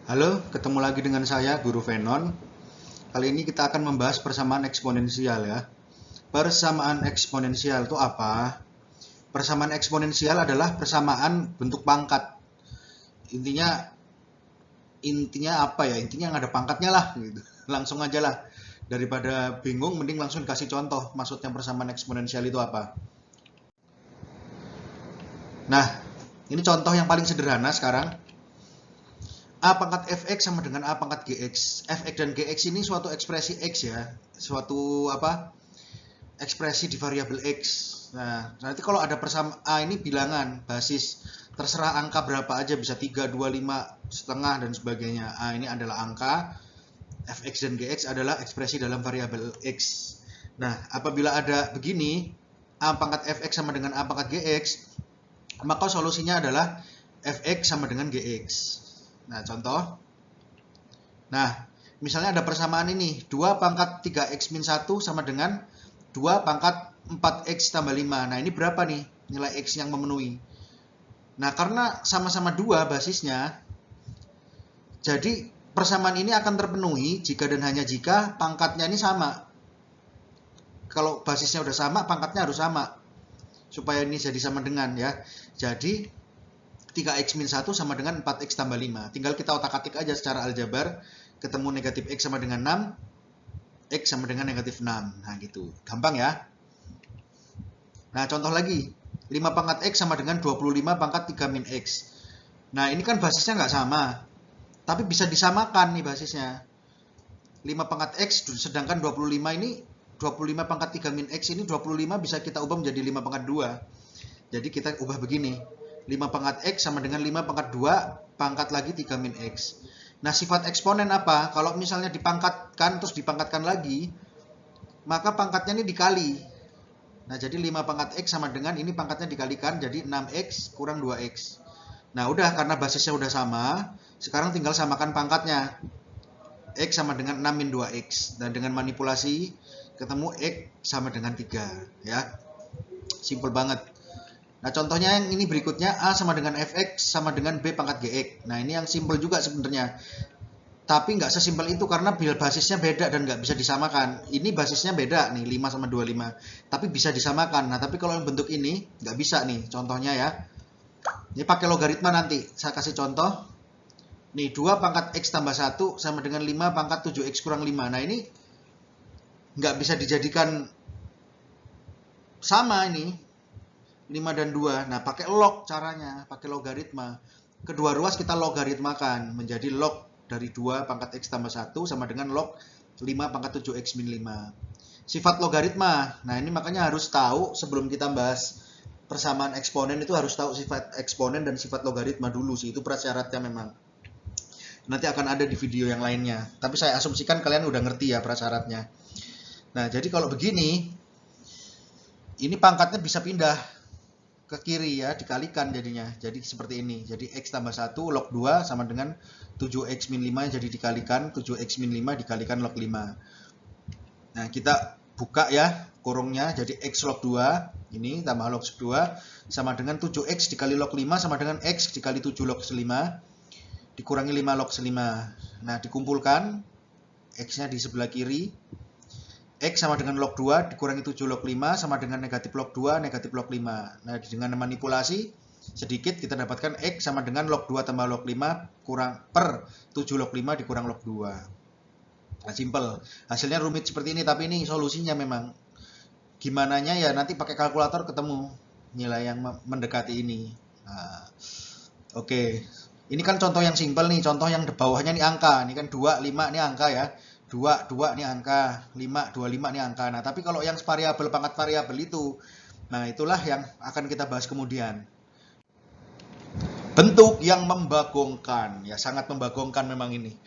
Halo, ketemu lagi dengan saya, Guru Venon. Kali ini kita akan membahas persamaan eksponensial ya. Persamaan eksponensial itu apa? Persamaan eksponensial adalah persamaan bentuk pangkat. Intinya apa ya? Intinya yang ada pangkatnya lah gitu. Langsung aja lah. Daripada bingung, mending langsung kasih contoh. Maksudnya persamaan eksponensial itu apa? Nah, ini contoh yang paling sederhana sekarang. A pangkat fx sama dengan A pangkat gx. Fx dan gx ini suatu ekspresi x ya. Suatu ekspresi di variabel x. Nah, nanti kalau ada persamaan A ini bilangan, basis. Terserah angka berapa aja, bisa 3, 2, 5, setengah, dan sebagainya. A ini adalah angka, fx dan gx adalah ekspresi dalam variabel x. Nah, apabila ada begini, A pangkat fx sama dengan A pangkat gx, maka solusinya adalah fx sama dengan gx. Nah, contoh. Nah, misalnya ada persamaan ini. 2 pangkat 3x min 1 sama dengan 2 pangkat 4x tambah 5. Nah, ini berapa nih nilai x yang memenuhi? Nah, karena sama-sama 2 basisnya, jadi persamaan ini akan terpenuhi jika dan hanya jika pangkatnya ini sama. Kalau basisnya udah sama, pangkatnya harus sama. Supaya ini jadi sama dengan ya. Jadi 3x min 1 sama dengan 4x tambah 5. Tinggal kita otak-atik aja secara aljabar. Ketemu negatif x sama dengan 6. X sama dengan negatif 6. Nah gitu. Gampang ya. Nah contoh lagi. 5 pangkat x sama dengan 25 pangkat 3 min x. Nah ini kan basisnya nggak sama. Tapi bisa disamakan nih basisnya. 5 pangkat x sedangkan 25 ini 25 pangkat 3 min x ini 25 bisa kita ubah menjadi 5 pangkat 2. Jadi kita ubah begini. 5 pangkat x sama dengan 5 pangkat 2 pangkat lagi 3 min x. Nah sifat eksponen apa? Kalau misalnya dipangkatkan terus dipangkatkan lagi, maka pangkatnya ini dikali. Nah jadi 5 pangkat x sama dengan ini pangkatnya dikalikan, jadi 6x kurang 2x. Nah udah, karena basisnya udah sama, sekarang tinggal samakan pangkatnya. X sama dengan 6 min 2x. Dan dengan manipulasi ketemu x sama dengan 3 ya. Simple banget. Nah contohnya yang ini berikutnya, A sama dengan fx sama dengan B pangkat gx. Nah ini yang simple juga sebenarnya. Tapi nggak sesimpel itu karena basisnya beda dan nggak bisa disamakan. Ini basisnya beda nih, 5 sama 25. Tapi bisa disamakan. Nah tapi kalau yang bentuk ini nggak bisa nih, contohnya ya. Ini pakai logaritma nanti. Saya kasih contoh. Nih 2 pangkat x tambah 1 sama dengan 5 pangkat 7x kurang 5. Nah ini nggak bisa dijadikan sama ini. 5 dan 2. Nah, pakai log caranya, pakai logaritma. Kedua ruas kita logaritmakan menjadi log dari 2 pangkat x tambah 1 sama dengan log 5 pangkat 7x min 5. Sifat logaritma. Nah, ini makanya harus tahu sebelum kita bahas persamaan eksponen itu harus tahu sifat eksponen dan sifat logaritma dulu sih. Itu prasyaratnya memang. Nanti akan ada di video yang lainnya. Tapi saya asumsikan kalian udah ngerti ya prasyaratnya. Nah, jadi kalau begini, ini pangkatnya bisa pindah ke kiri ya, dikalikan jadinya. Jadi seperti ini. Jadi x tambah 1 log 2 sama dengan 7x min 5 jadi dikalikan 7x min 5 dikalikan log 5. Nah, kita buka ya kurungnya. Jadi x log 2 ini tambah log 2 sama dengan 7x dikali log 5 sama dengan x dikali 7 log 5 dikurangi 5 log 5. Nah, dikumpulkan x-nya di sebelah kiri. X sama dengan log 2 dikurangi 7 log 5 sama dengan negatif log 2 negatif log 5. Nah, dengan manipulasi sedikit kita dapatkan X sama dengan log 2 tambah log 5 kurang per 7 log 5 dikurang log 2. Nah, simple. Hasilnya rumit seperti ini, tapi ini solusinya memang. Gimananya ya nanti pakai kalkulator ketemu nilai yang mendekati ini. Nah, oke. Ini kan contoh yang simple nih, contoh yang di bawahnya nih angka. Ini kan 2, 5 ini angka ya. 2 ini angka, 5, 25 ini angka. Nah, tapi kalau yang variabel pangkat variabel itu, nah itulah yang akan kita bahas kemudian. Bentuk yang membagongkan, ya sangat membagongkan memang ini.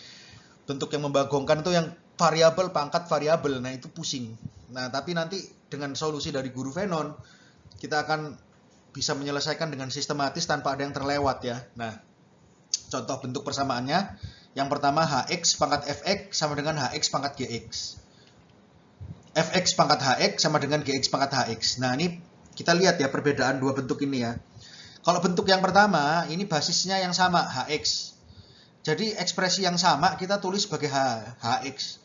Bentuk yang membagongkan itu yang variabel pangkat variabel, nah itu pusing. Nah, tapi nanti dengan solusi dari Guru Venon, kita akan bisa menyelesaikan dengan sistematis tanpa ada yang terlewat ya. Nah, contoh bentuk persamaannya. Yang pertama hx pangkat fx sama dengan hx pangkat gx. Fx pangkat hx sama dengan gx pangkat hx. Nah ini kita lihat ya perbedaan dua bentuk ini ya. Kalau bentuk yang pertama ini basisnya yang sama hx. Jadi ekspresi yang sama kita tulis sebagai hx.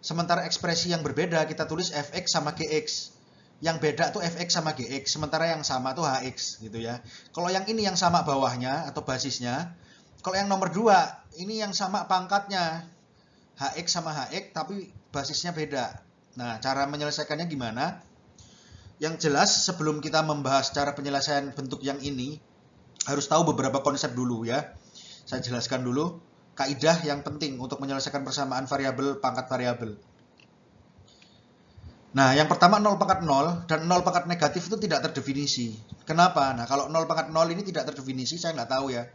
Sementara ekspresi yang berbeda kita tulis fx sama gx. Yang beda tuh fx sama gx, sementara yang sama tuh hx gitu ya. Kalau yang ini yang sama bawahnya atau basisnya. Kalau yang nomor 2, ini yang sama pangkatnya. hx sama hx tapi basisnya beda. Nah, cara menyelesaikannya gimana? Yang jelas sebelum kita membahas cara penyelesaian bentuk yang ini, harus tahu beberapa konsep dulu ya. Saya jelaskan dulu kaidah yang penting untuk menyelesaikan persamaan variabel pangkat variabel. Nah, yang pertama 0 pangkat 0 dan 0 pangkat negatif itu tidak terdefinisi. Kenapa? Nah, kalau 0 pangkat 0 ini tidak terdefinisi, saya nggak tahu ya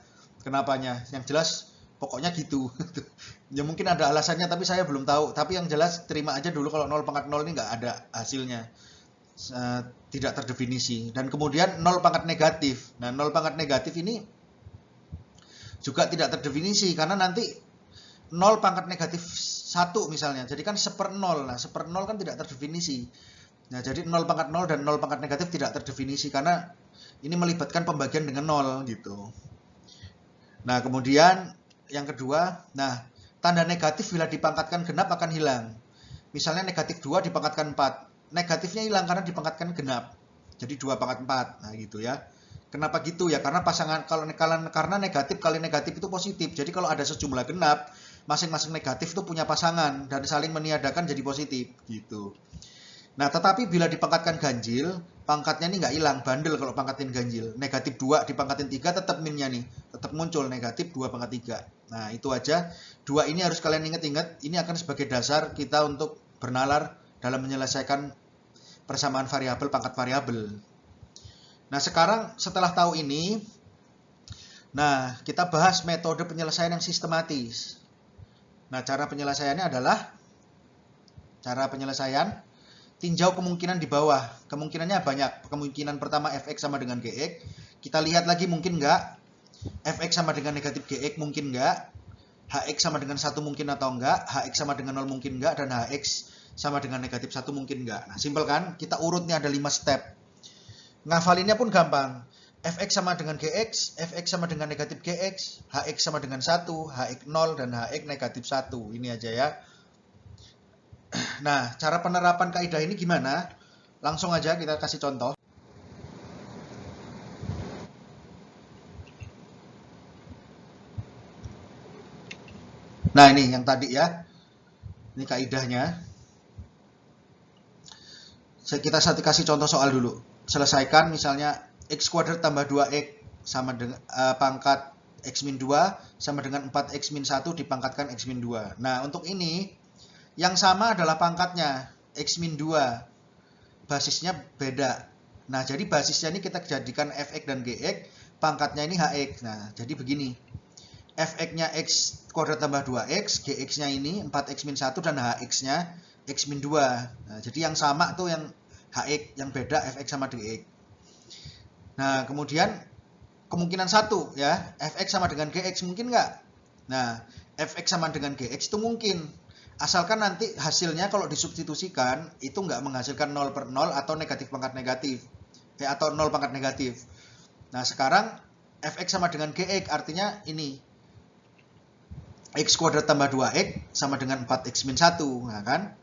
kenapanya. Yang jelas pokoknya gitu. Ya mungkin ada alasannya tapi saya belum tahu. Tapi yang jelas terima aja dulu kalau 0 pangkat 0 ini nggak ada hasilnya. Tidak terdefinisi. Dan kemudian 0 pangkat negatif. Nah, 0 pangkat negatif ini juga tidak terdefinisi karena nanti 0 pangkat negatif 1 misalnya. Jadi kan 1/0. Nah, 1/0 kan tidak terdefinisi. Nah, jadi 0 pangkat 0 dan 0 pangkat negatif tidak terdefinisi karena ini melibatkan pembagian dengan 0 gitu. Nah, kemudian yang kedua, nah, tanda negatif bila dipangkatkan genap akan hilang. Misalnya negatif 2 dipangkatkan 4. Negatifnya hilang karena dipangkatkan genap. Jadi 2 pangkat 4. Nah, gitu ya. Kenapa gitu ya? Karena pasangan karena negatif kali negatif itu positif. Jadi kalau ada sejumlah genap, masing-masing negatif itu punya pasangan dan saling meniadakan jadi positif gitu. Nah, tetapi bila dipangkatkan ganjil, pangkatnya ini nggak hilang, bandel kalau pangkatin ganjil. Negatif 2 dipangkatin 3 tetap minnya nih, tetap muncul negatif 2 pangkat 3. Nah, itu aja. 2 ini harus kalian ingat-ingat, ini akan sebagai dasar kita untuk bernalar dalam menyelesaikan persamaan variabel pangkat variabel. Nah, sekarang setelah tahu ini, nah, kita bahas metode penyelesaian yang sistematis. Nah, cara penyelesaiannya adalah tinjau kemungkinan di bawah. Kemungkinannya banyak. Kemungkinan pertama fx sama dengan gx. Kita lihat lagi mungkin enggak. Fx sama dengan negatif gx mungkin enggak. Hx sama dengan 1 mungkin atau enggak. Hx sama dengan 0 mungkin enggak. Dan hx sama dengan negatif 1 mungkin enggak. Nah, simpel kan? Kita urutnya ada 5 step. Ngafalinnya pun gampang. Fx sama dengan gx, fx sama dengan negatif gx, hx sama dengan 1, hx 0, dan hx negatif 1. Ini aja ya. Nah, cara penerapan kaidah ini gimana? Langsung aja kita kasih contoh. Nah, ini yang tadi ya. Ini kaidahnya. Kita kasih contoh soal dulu. Selesaikan misalnya x kuadrat tambah 2x sama dengan pangkat x min 2 sama dengan 4x min 1 dipangkatkan x min 2. Nah, untuk ini yang sama adalah pangkatnya x min 2. Basisnya beda. Nah, jadi basisnya ini kita jadikan fx dan gx, pangkatnya ini hx. Nah, jadi begini. Fx-nya x kuadrat tambah 2x, gx-nya ini 4x min 1 dan hx-nya x min 2. Nah, jadi yang sama tuh yang hx, yang beda fx sama gx. Nah, kemudian kemungkinan 1 ya, fx sama dengan gx mungkin nggak? Nah, fx sama dengan gx itu mungkin. Asalkan nanti hasilnya kalau disubstitusikan itu nggak menghasilkan 0/0 atau negatif pangkat negatif. Atau 0 pangkat negatif. Nah, sekarang fx sama dengan gx artinya ini. X kuadrat tambah 2x sama dengan 4x min 1. Nah, kan?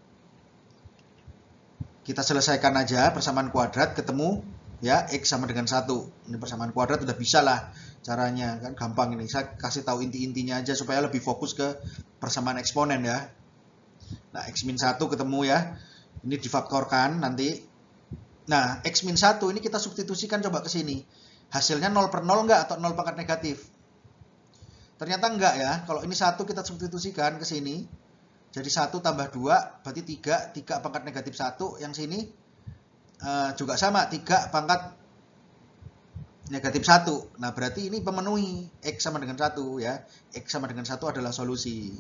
Kita selesaikan aja persamaan kuadrat ketemu. Ya, X sama dengan 1. Ini persamaan kuadrat udah bisa lah caranya. Kan gampang ini. Saya kasih tahu inti-intinya aja supaya lebih fokus ke persamaan eksponen ya. Nah, X min 1 ketemu ya. Ini difaktorkan nanti. Nah, X min 1 ini kita substitusikan coba ke sini. Hasilnya 0/0 enggak atau 0 pangkat negatif? Ternyata enggak ya. Kalau ini 1 kita substitusikan ke sini. Jadi 1 tambah 2 berarti 3. 3 pangkat negatif 1. Yang sini juga sama, 3 pangkat negatif 1. Nah, berarti ini pemenuhi X sama dengan 1 ya. X sama dengan 1 adalah solusi.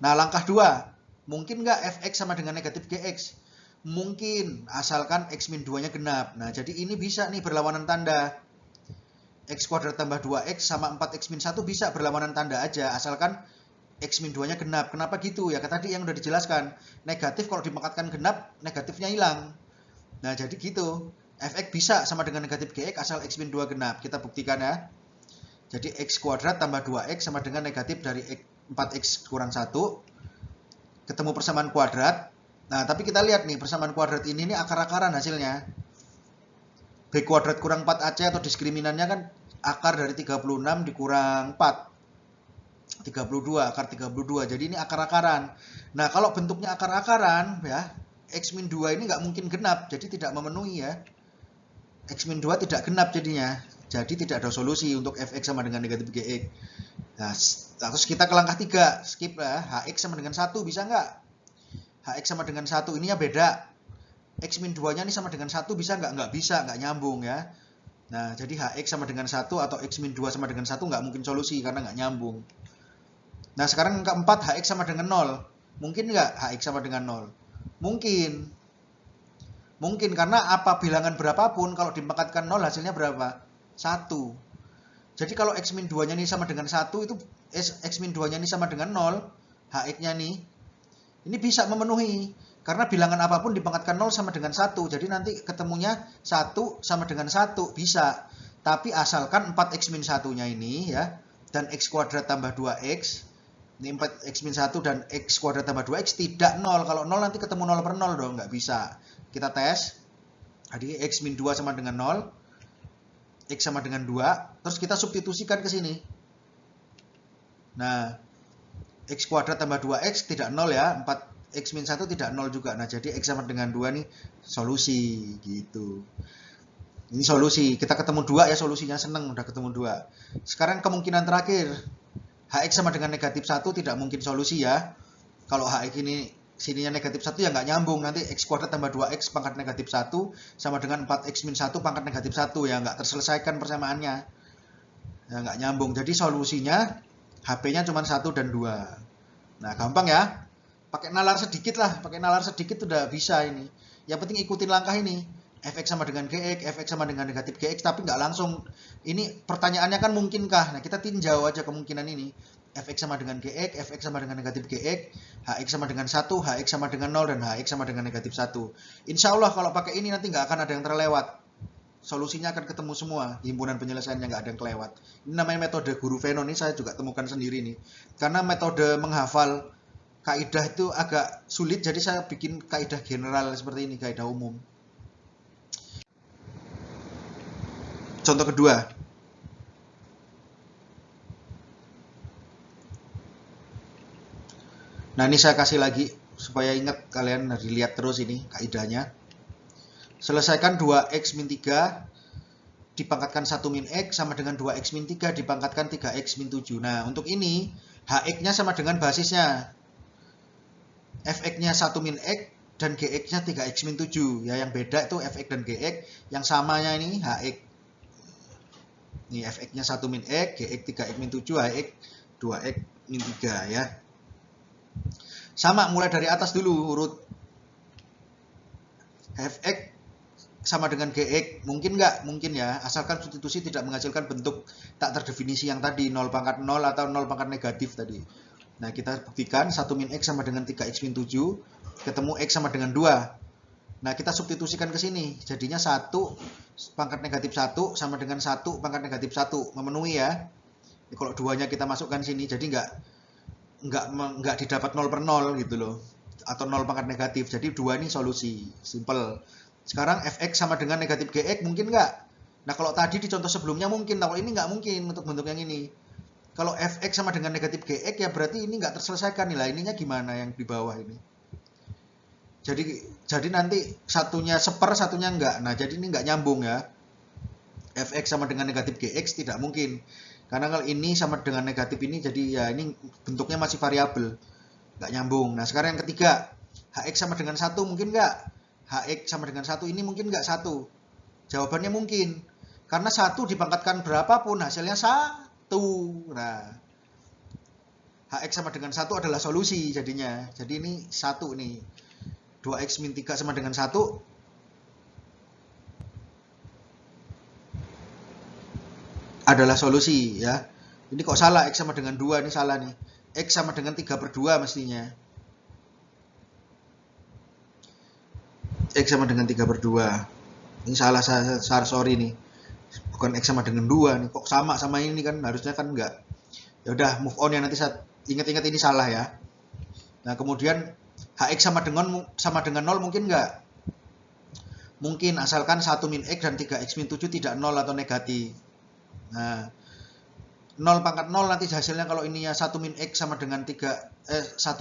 Nah, langkah 2. Mungkin nggak fx sama dengan negatif gx? Mungkin, asalkan x min 2-nya genap. Nah, jadi ini bisa nih berlawanan tanda. X kuadrat tambah 2x sama 4x min 1 bisa berlawanan tanda aja, asalkan x min 2-nya genap. Kenapa gitu? Ya, tadi yang udah dijelaskan. Negatif kalau dipangkatkan genap, negatifnya hilang. Nah, jadi gitu. Fx bisa sama dengan negatif gx asal x min 2 genap. Kita buktikan ya. Jadi X kuadrat tambah 2X sama dengan negatif dari 4X kurang 1. Ketemu persamaan kuadrat. Nah, tapi kita lihat nih, persamaan kuadrat ini nih akar-akaran hasilnya. B kuadrat kurang 4AC atau diskriminannya kan akar dari 36 dikurang 4. 32, akar 32. Jadi ini akar-akaran. Nah, kalau bentuknya akar-akaran ya, X-2 ini nggak mungkin genap, jadi tidak memenuhi ya. X-2 tidak genap jadinya. Jadi tidak ada solusi untuk fx sama dengan negatif gx. Nah, terus kita ke langkah 3, skip lah. Hx sama dengan 1 bisa nggak? Hx sama dengan 1, ininya beda. X-2-nya ini sama dengan 1 bisa nggak? Nggak bisa, nggak nyambung ya. Nah, jadi Hx sama dengan 1 atau X-2 sama dengan 1 nggak mungkin solusi karena nggak nyambung. Nah, sekarang keempat, Hx sama dengan 0. Mungkin nggak Hx sama dengan 0? Mungkin. Mungkin karena apa bilangan berapapun, kalau dipangkatkan 0 hasilnya berapa? 1. Jadi kalau X-2-nya ini sama dengan 1, itu X-2-nya ini sama dengan 0, Hx-nya nih, ini bisa memenuhi. Karena bilangan apapun dipangkatkan 0 sama dengan 1. Jadi nanti ketemunya 1 sama dengan 1. Bisa. Tapi asalkan 4x-1-nya ini ya, dan x kuadrat tambah 2x, ini 4x-1 dan x kuadrat tambah 2x tidak 0. Kalau 0 nanti ketemu 0 per 0 dong. Nggak bisa. Kita tes. Jadi x-2 sama dengan 0. X sama dengan 2. Terus kita substitusikan ke sini. Nah, x kuadrat tambah 2x tidak 0 ya. 4x-1 tidak 0 juga. Nah, jadi x sama dengan 2 nih solusi gitu. Ini solusi. Kita ketemu 2 ya solusinya, seneng udah ketemu 2. Sekarang kemungkinan terakhir. Hx sama dengan negatif 1 tidak mungkin solusi ya. Kalau Hx ini sininya negatif 1 ya nggak nyambung. Nanti x kuadrat tambah 2x pangkat negatif 1 sama dengan 4x-1 pangkat negatif 1 ya nggak terselesaikan persamaannya. Ya nggak nyambung. Jadi solusinya HP-nya cuma 1 dan 2. Nah, gampang ya. Pakai nalar sedikit lah. Pakai nalar sedikit udah bisa ini. Yang penting ikutin langkah ini. Fx sama dengan gx, fx sama dengan negatif gx, tapi nggak langsung. Ini pertanyaannya kan mungkinkah? Nah, kita tinjau aja kemungkinan ini. Fx sama dengan gx, fx sama dengan negatif gx, hx sama dengan 1, hx sama dengan 0, dan hx sama dengan negatif 1. Insya Allah kalau pakai ini nanti nggak akan ada yang terlewat. Solusinya akan ketemu semua, himpunan penyelesaiannya nggak ada yang kelewat. Ini namanya metode guru Veno, ini saya juga temukan sendiri nih. Karena metode menghafal kaidah itu agak sulit, jadi saya bikin kaidah general seperti ini, kaidah umum. Contoh kedua. Nah, ini saya kasih lagi supaya ingat, kalian dilihat terus ini kaidahnya. Selesaikan 2x min 3 dipangkatkan 1 min x sama dengan 2x min 3 dipangkatkan 3x min 7. Nah, untuk ini hx-nya sama dengan basisnya. Fx-nya 1 min x dan gx-nya 3x min 7. Ya, yang beda itu fx dan gx, yang samanya ini hx. Ini fx-nya 1 min x, gx 3x min 7, hx 2x min 3 ya. Sama, mulai dari atas dulu urut. Fx sama dengan gx, mungkin nggak? Mungkin ya, asalkan substitusi tidak menghasilkan bentuk tak terdefinisi yang tadi, 0 pangkat 0 atau 0 pangkat negatif tadi. Nah, kita buktikan 1 min x sama dengan 3x min 7, ketemu x sama dengan 2. Nah, kita substitusikan ke sini, jadinya 1 pangkat negatif 1 sama dengan 1 pangkat negatif 1, memenuhi ya. Ini kalau 2-nya kita masukkan sini, jadi nggak didapat 0 per 0 gitu loh, atau 0 pangkat negatif. Jadi 2 ini solusi, simple. Sekarang fx sama dengan negatif gx mungkin nggak? Nah, kalau tadi di contoh sebelumnya mungkin, kalau ini nggak mungkin untuk bentuk yang ini. Kalau fx sama dengan negatif gx ya berarti ini nggak terselesaikan nih lah. Ininya gimana yang di bawah ini? Jadi nanti satunya seper, satunya enggak. Nah, jadi ini nggak nyambung ya. Fx sama dengan negatif gx tidak mungkin. Karena kalau ini sama dengan negatif ini, jadi ya ini bentuknya masih variabel. Nggak nyambung. Nah, sekarang yang ketiga. Hx sama dengan 1 mungkin nggak? Hx sama dengan 1 ini mungkin nggak 1? Jawabannya mungkin. Karena 1 dipangkatkan berapapun hasilnya 1. Nah, Hx sama dengan 1 adalah solusi jadinya. Jadi ini 1 nih. 2x min 3 sama dengan 1. Adalah solusi ya. Ini kok salah, x sama dengan 2, ini salah nih. X sama dengan 3 per 2 mestinya. X sama dengan 3 per 2. Ini salah, sorry nih. bukan X sama dengan 2 nih, kok sama ini kan, harusnya kan enggak. Ya udah, move on ya, nanti saya ingat-ingat ini salah ya. Nah kemudian HX sama dengan 0 mungkin enggak? Mungkin, asalkan 1 min X dan 3X min 7 tidak 0 atau negatif. Nah 0 pangkat 0 nanti hasilnya kalau ininya 1 min X sama dengan 1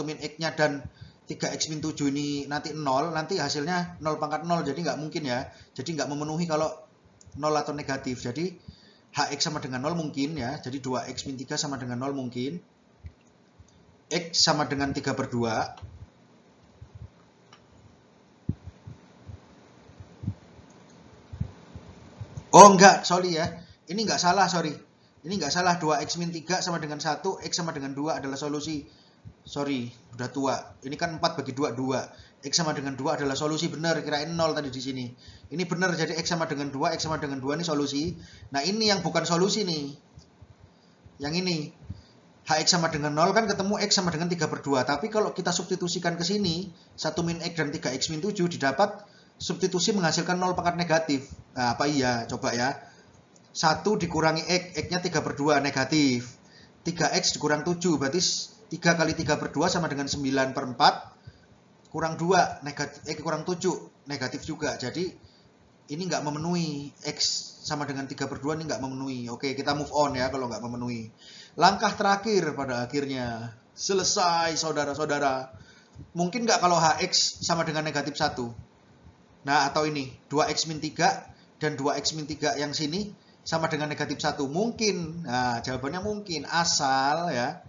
min X nya dan 3X min 7 ini nanti 0, nanti hasilnya 0 pangkat 0, jadi nggak mungkin ya. Jadi nggak memenuhi kalau 0 atau negatif. Jadi HX sama dengan 0 mungkin ya, jadi 2X min 3 sama dengan 0 mungkin. X sama dengan 3 per 2. Oh enggak, sorry ya. Ini enggak salah, sorry. Ini enggak salah, 2X min 3 sama dengan 1, X sama dengan 2 adalah solusi. Sorry, udah tua. Ini kan 4 bagi 2, 2. X sama dengan 2 adalah solusi, benar. Kirain 0 tadi di sini. Ini benar, jadi X sama dengan 2, X sama dengan 2 ini solusi. Nah ini yang bukan solusi nih. Yang ini. HX sama dengan 0 kan ketemu X sama dengan 3 per 2. Tapi kalau kita substitusikan ke sini, 1 min X dan 3X min 7 didapat substitusi menghasilkan 0 pangkat negatif. Nah apa iya? Coba ya. 1 dikurangi X, X-nya 3 per 2 negatif. 3X dikurang 7, berarti 3 kali 3 per 2 sama dengan 9 per 4 kurang 2 negatif, kurang 7 negatif juga. Jadi ini nggak memenuhi, X sama dengan 3 per 2 ini nggak memenuhi. Oke, kita move on ya kalau nggak memenuhi. Langkah terakhir pada akhirnya selesai saudara-saudara. Mungkin nggak kalau HX sama dengan negatif 1. Nah atau ini 2X min 3 dan 2X min 3 yang sini sama dengan negatif 1. Mungkin. Nah jawabannya mungkin, asal ya,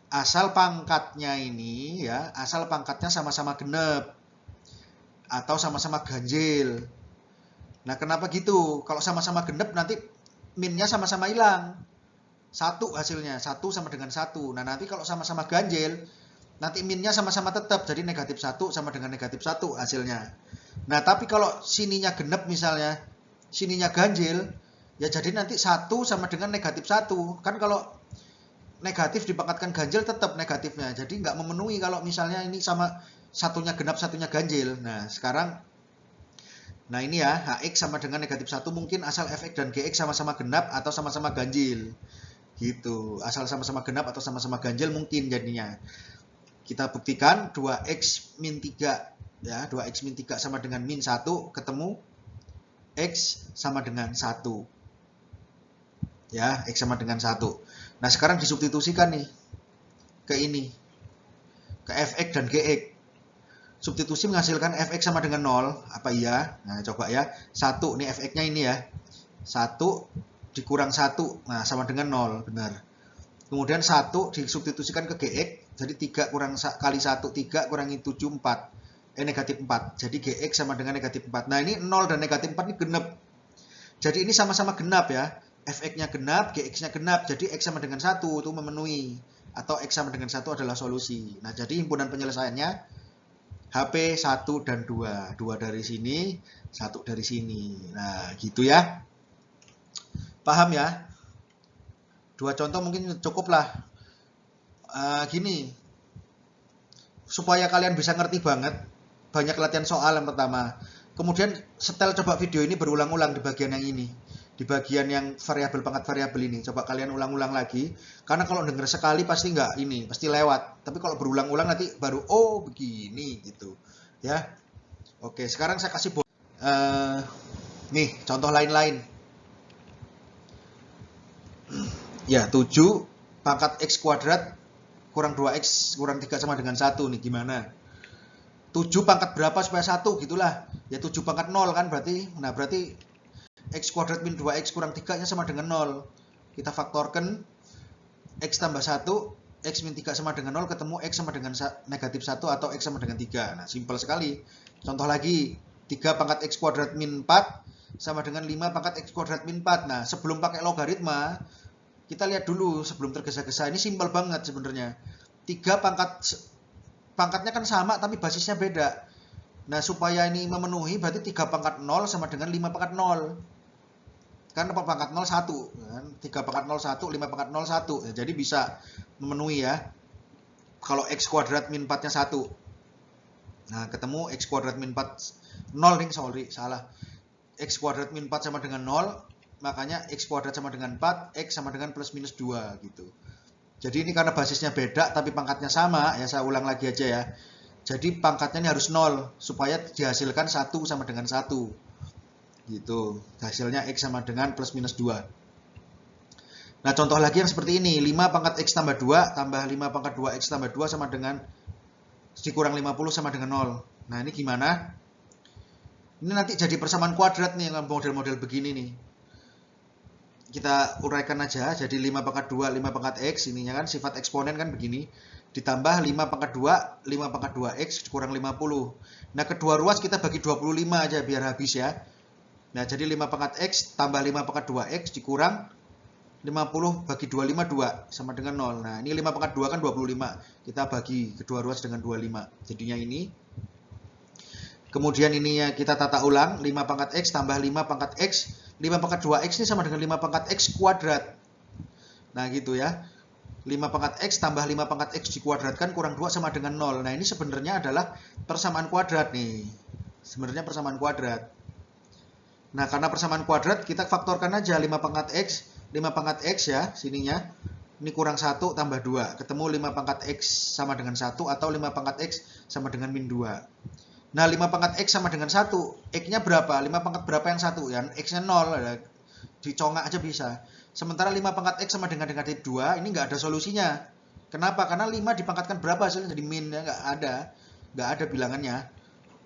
asal pangkatnya ini ya, asal pangkatnya sama-sama genep atau sama-sama ganjil. Nah kenapa gitu? Kalau sama-sama genep nanti minnya sama-sama hilang. 1 hasilnya, 1 sama dengan 1. Nah nanti kalau sama-sama ganjil, nanti minnya sama-sama tetap, jadi negatif 1 sama dengan negatif 1 hasilnya. Nah tapi kalau sininya genep misalnya, sininya ganjil, ya jadi nanti 1 sama dengan negatif 1. Kan kalau negatif dipangkatkan ganjil tetap negatifnya, jadi nggak memenuhi kalau misalnya ini sama satunya genap satunya ganjil. Nah sekarang, nah ini ya, HX sama dengan negatif 1 mungkin asal FX dan GX sama-sama genap atau sama-sama ganjil gitu. Asal sama-sama genap atau sama-sama ganjil mungkin jadinya. Kita buktikan 2X min 3 ya, 2X min 3 sama dengan min 1, ketemu X sama dengan 1 ya, X sama dengan 1. Nah sekarang disubstitusikan nih ke ini, ke Fx dan Gx. Substitusi menghasilkan Fx sama dengan 0, apa iya? Nah coba ya, 1 nih Fx-nya ini ya, 1 dikurang 1, nah sama dengan 0, benar. Kemudian 1 disubstitusikan ke Gx, jadi 3 kurang kali 1, 3 kurangi 7, 4. Negatif 4, jadi Gx sama dengan negatif 4. Nah ini 0 dan negatif 4 ini genep. Jadi ini sama-sama genap ya. Fx-nya genap, Gx-nya genap, jadi X sama dengan 1 itu memenuhi, atau X sama dengan 1 adalah solusi. Nah jadi himpunan penyelesaiannya HP 1 dan 2, 2 dari sini, 1 dari sini. Nah gitu ya, paham ya? 2 contoh mungkin cukup lah. Gini, supaya kalian bisa ngerti banget, banyak latihan soal yang pertama. Kemudian setel coba video ini berulang-ulang di bagian yang ini, di bagian yang variabel pangkat variabel ini. Coba kalian ulang-ulang lagi, karena kalau denger sekali pasti nggak ini, pasti lewat. Tapi kalau berulang-ulang nanti baru oh begini gitu ya. Oke, sekarang saya kasih nih contoh lain-lain ya. 7 pangkat X kuadrat kurang 2X kurang 3 sama dengan 1 nih, gimana? 7 pangkat berapa supaya 1 gitulah ya, 7 pangkat 0 kan berarti. Nah berarti X kuadrat min 2X kurang 3 nya sama dengan 0. Kita faktorkan X tambah 1, X min 3 sama dengan 0, ketemu X sama dengan negatif 1 atau X sama dengan 3. Nah simpel sekali. Contoh lagi, 3 pangkat X kuadrat min 4 sama dengan 5 pangkat X kuadrat min 4. Nah sebelum pakai logaritma, kita lihat dulu sebelum tergesa-gesa. Ini simpel banget sebenarnya. 3 pangkatnya kan sama tapi basisnya beda. Nah supaya ini memenuhi berarti 3 pangkat 0 sama dengan 5 pangkat 0. Kan pangkat 0 1 kan? 3 pangkat 0 1, 5 pangkat 0 1 ya, jadi bisa memenuhi ya. Kalau X kuadrat min 4 nya 1, nah ketemu X kuadrat min 4 0 nih, sorry salah. X kuadrat min 4 sama dengan 0, makanya x kuadrat sama dengan 4, x sama dengan plus minus 2 gitu. Jadi ini karena basisnya beda tapi pangkatnya sama, ya saya ulang lagi aja ya. Jadi pangkatnya ini harus 0 supaya dihasilkan 1 sama dengan 1. Gitu. Hasilnya x sama dengan plus minus 2. Nah, contoh lagi yang seperti ini, 5 pangkat x tambah 2 tambah 5 pangkat 2x tambah 2 sama dengan dikurang 50 sama dengan 0. Nah, ini gimana? Ini nanti jadi persamaan kuadrat nih, model-model begini nih. Kita uraikan aja, jadi 5 pangkat 2, 5 pangkat x, ininya kan sifat eksponen kan begini. Ditambah 5 pangkat 2, 5 pangkat 2x kurang 50. Nah, kedua ruas kita bagi 25 aja biar habis ya. Nah, jadi 5 pangkat x tambah 5 pangkat 2x dikurang 50 bagi 25, 2 sama dengan 0. Nah, ini 5 pangkat 2 kan 25. Kita bagi kedua ruas dengan 25. Jadinya ini. Kemudian ininya kita tata ulang. 5 pangkat x tambah 5 pangkat x. 5 pangkat 2x ini sama dengan 5 pangkat x kuadrat. Nah, gitu ya. 5 pangkat x tambah 5 pangkat x dikuadratkan kurang 2 sama dengan 0. Nah, ini sebenarnya adalah persamaan kuadrat nih. Sebenarnya persamaan kuadrat. Nah, karena persamaan kuadrat, kita faktorkan aja 5 pangkat x. 5 pangkat x ya, sininya. Ini kurang 1 tambah 2. Ketemu 5 pangkat x sama dengan 1 atau 5 pangkat x sama dengan min 2. Nah, 5 pangkat x sama dengan 1. X-nya berapa? 5 pangkat berapa yang 1? Ya, x-nya 0. Dicongak aja bisa. Sementara 5 pangkat x sama dengan negatif 2, ini nggak ada solusinya. Kenapa? Karena 5 dipangkatkan berapa hasilnya? Jadi min, ya nggak ada. Nggak ada bilangannya.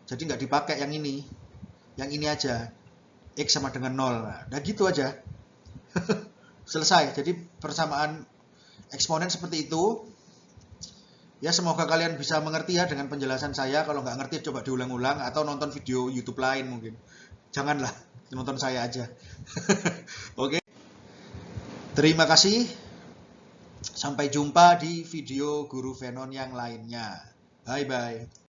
Jadi nggak dipakai yang ini. Yang ini aja. X sama dengan 0. Nah, gitu aja. Selesai. Jadi persamaan eksponen seperti itu. Ya, semoga kalian bisa mengerti ya dengan penjelasan saya. Kalau nggak ngerti coba diulang-ulang atau nonton video YouTube lain mungkin. Janganlah nonton saya aja. Oke. Terima kasih. Sampai jumpa di video Guru Venon yang lainnya. Bye-bye.